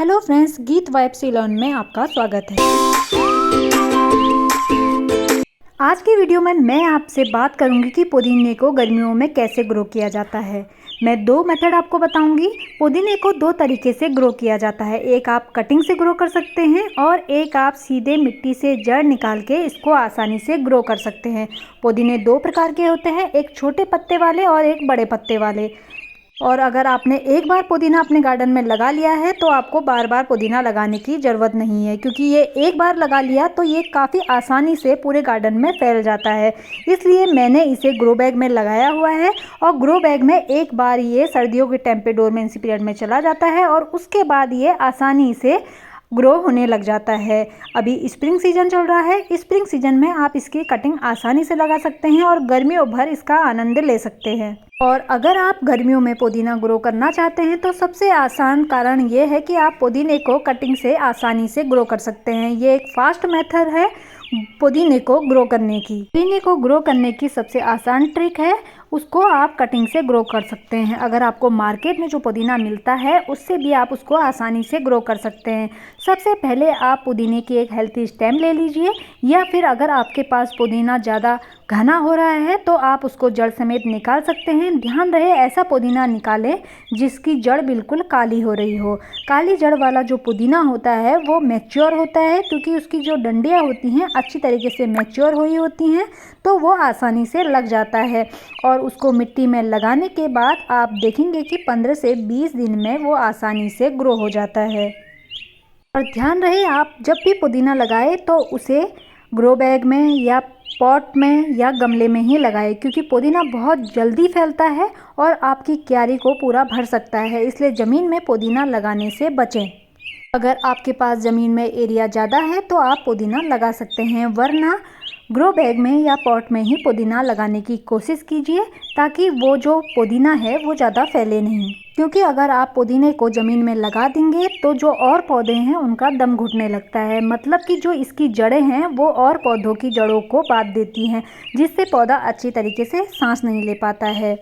Hello friends, गीत vibe Ceylon में आपका स्वागत है। आज की वीडियो में मैं आपसे बात करूंगी कि पुदीने को गर्मियों में कैसे ग्रो किया जाता है। मैं दो मेथड आपको बताऊंगी। पुदीने को दो तरीके से ग्रो किया जाता है। एक आप कटिंग से ग्रो कर सकते हैं और एक आप सीधे मिट्टी से जड़ निकाल के इसको आसानी से ग्रो कर सकते हैं। पुदीने दो प्रकार के होते हैं, एक छोटे पत्ते वाले और एक बड़े पत्ते वाले। और अगर आपने एक बार पुदीना अपने गार्डन में लगा लिया है तो आपको बार बार पुदीना लगाने की ज़रूरत नहीं है, क्योंकि ये एक बार लगा लिया तो ये काफ़ी आसानी से पूरे गार्डन में फैल जाता है। इसलिए मैंने इसे ग्रो बैग में लगाया हुआ है और ग्रो बैग में एक बार ये सर्दियों के टाइम पे डोरमेंसी पीरियड में चला जाता है और उसके बाद ये आसानी से ग्रो होने लग जाता है। अभी स्प्रिंग सीजन चल रहा है। स्प्रिंग सीजन में आप इसकी कटिंग आसानी से लगा सकते हैं और गर्मियों भर इसका आनंद ले सकते हैं। और अगर आप गर्मियों में पुदीना ग्रो करना चाहते हैं तो सबसे आसान कारण ये है कि आप पुदीने को कटिंग से आसानी से ग्रो कर सकते हैं। ये एक फास्ट मेथड है पुदीने को ग्रो करने की। पुदीने को ग्रो करने की सबसे आसान ट्रिक है, उसको आप कटिंग से ग्रो कर सकते हैं। अगर आपको मार्केट में जो पुदीना मिलता है उससे भी आप उसको आसानी से ग्रो कर सकते हैं। सबसे पहले आप पुदीने की एक हेल्थी स्टेम ले लीजिए, या फिर अगर आपके पास पुदीना ज़्यादा घना हो रहा है तो आप उसको जड़ समेत निकाल सकते हैं। ध्यान रहे ऐसा पुदीना निकालें जिसकी जड़ बिल्कुल काली हो रही हो। काली जड़ वाला जो पुदीना होता है वो मैच्योर होता है, क्योंकि उसकी जो डंडियाँ होती हैं अच्छी तरीके से मैच्योर हुई होती हैं, तो वो आसानी से लग जाता है। और उसको मिट्टी में लगाने के बाद आप देखेंगे कि 15 से 20 दिन में वो आसानी से ग्रो हो जाता है। और ध्यान रहे आप जब भी पुदीना लगाए तो उसे ग्रो बैग में या पॉट में या गमले में ही लगाएं, क्योंकि पुदीना बहुत जल्दी फैलता है और आपकी क्यारी को पूरा भर सकता है। इसलिए ज़मीन में पुदीना लगाने से बचें। अगर आपके पास ज़मीन में एरिया ज़्यादा है तो आप पुदीना लगा सकते हैं, वरना ग्रो बैग में या पॉट में ही पुदीना लगाने की कोशिश कीजिए, ताकि वो जो पुदीना है वो ज़्यादा फैले नहीं। क्योंकि अगर आप पुदीने को ज़मीन में लगा देंगे तो जो और पौधे हैं उनका दम घुटने लगता है। मतलब कि जो इसकी जड़ें हैं वो और पौधों की जड़ों को बांध देती हैं, जिससे पौधा अच्छी तरीके से सांस नहीं ले पाता है।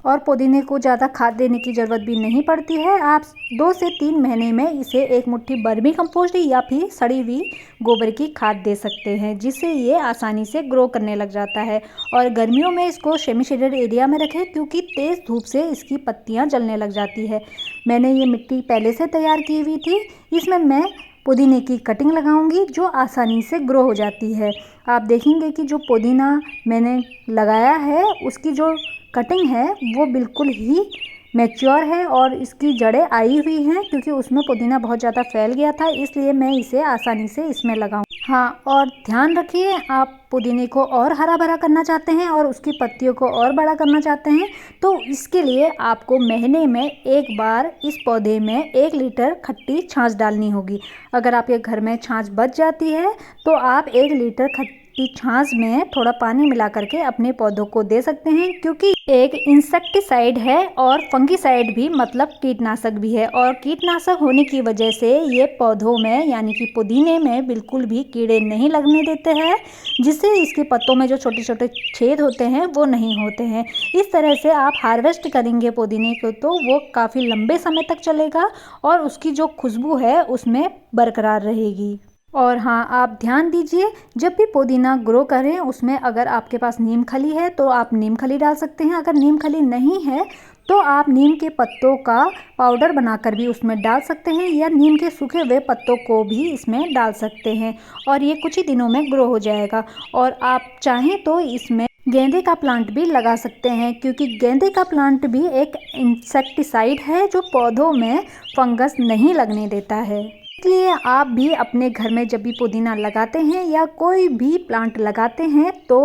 और पुदीने को ज़्यादा खाद देने की ज़रूरत भी नहीं पड़ती है। आप 2 से 3 महीने में इसे एक मुट्ठी वर्मी कंपोस्ट या फिर सड़ी हुई गोबर की खाद दे सकते हैं, जिससे ये आसानी से ग्रो करने लग जाता है। और गर्मियों में इसको सेमी शेडेड एरिया में रखें, क्योंकि तेज़ धूप से इसकी पत्तियां जलने लग जाती है। मैंने ये मिट्टी पहले से तैयार की हुई थी। इसमें मैं पुदीने की कटिंग लगाऊंगी जो आसानी से ग्रो हो जाती है। आप देखेंगे कि जो पुदीना मैंने लगाया है उसकी जो कटिंग है वो बिल्कुल ही मैच्योर है और इसकी जड़ें आई हुई हैं, क्योंकि उसमें पुदीना बहुत ज़्यादा फैल गया था। इसलिए मैं इसे आसानी से इसमें लगाऊं। हाँ, और ध्यान रखिए आप पुदीने को और हरा भरा करना चाहते हैं और उसकी पत्तियों को और बड़ा करना चाहते हैं तो इसके लिए आपको महीने में एक बार इस पौधे में 1 लीटर खट्टी छाछ डालनी होगी। अगर आपके घर में छाछ बच जाती है तो आप 1 लीटर खट्टी छाछ में थोड़ा पानी मिला करके अपने पौधों को दे सकते हैं, क्योंकि एक इंसेक्टिसाइड है और फंगिसाइड भी, मतलब कीटनाशक भी है। और कीटनाशक होने की वजह से ये पौधों में यानी कि पुदीने में बिल्कुल भी कीड़े नहीं लगने देते हैं, जिससे इसके पत्तों में जो छोटे छोटे छेद होते हैं वो नहीं होते हैं। इस तरह से आप हार्वेस्ट करेंगे पुदीने को तो वो काफ़ी लंबे समय तक चलेगा और उसकी जो खुशबू है उसमें बरकरार रहेगी। और हाँ, आप ध्यान दीजिए जब भी पुदीना ग्रो करें उसमें अगर आपके पास नीम खली है तो आप नीम खली डाल सकते हैं। अगर नीम खली नहीं है तो आप नीम के पत्तों का पाउडर बनाकर भी उसमें डाल सकते हैं, या नीम के सूखे हुए पत्तों को भी इसमें डाल सकते हैं और ये कुछ ही दिनों में ग्रो हो जाएगा। और आप चाहें तो इसमें गेंदे का प्लांट भी लगा सकते हैं, क्योंकि गेंदे का प्लांट भी एक इंसेक्टिसाइड है जो पौधों में फंगस नहीं लगने देता है। इसलिए आप भी अपने घर में जब भी पुदीना लगाते हैं या कोई भी प्लांट लगाते हैं तो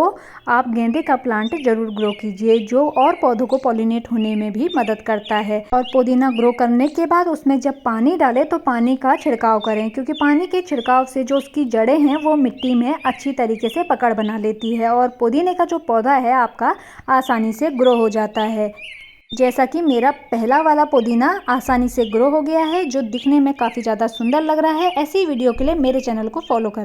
आप गेंदे का प्लांट ज़रूर ग्रो कीजिए, जो और पौधों को पॉलिनेट होने में भी मदद करता है। और पुदीना ग्रो करने के बाद उसमें जब पानी डालें तो पानी का छिड़काव करें, क्योंकि पानी के छिड़काव से जो उसकी जड़ें हैं वो मिट्टी में अच्छी तरीके से पकड़ बना लेती है और पुदीने का जो पौधा है आपका आसानी से ग्रो हो जाता है। जैसा कि मेरा पहला वाला पुदीना आसानी से ग्रो हो गया है, जो दिखने में काफ़ी ज़्यादा सुंदर लग रहा है। ऐसी वीडियो के लिए मेरे चैनल को फॉलो करें।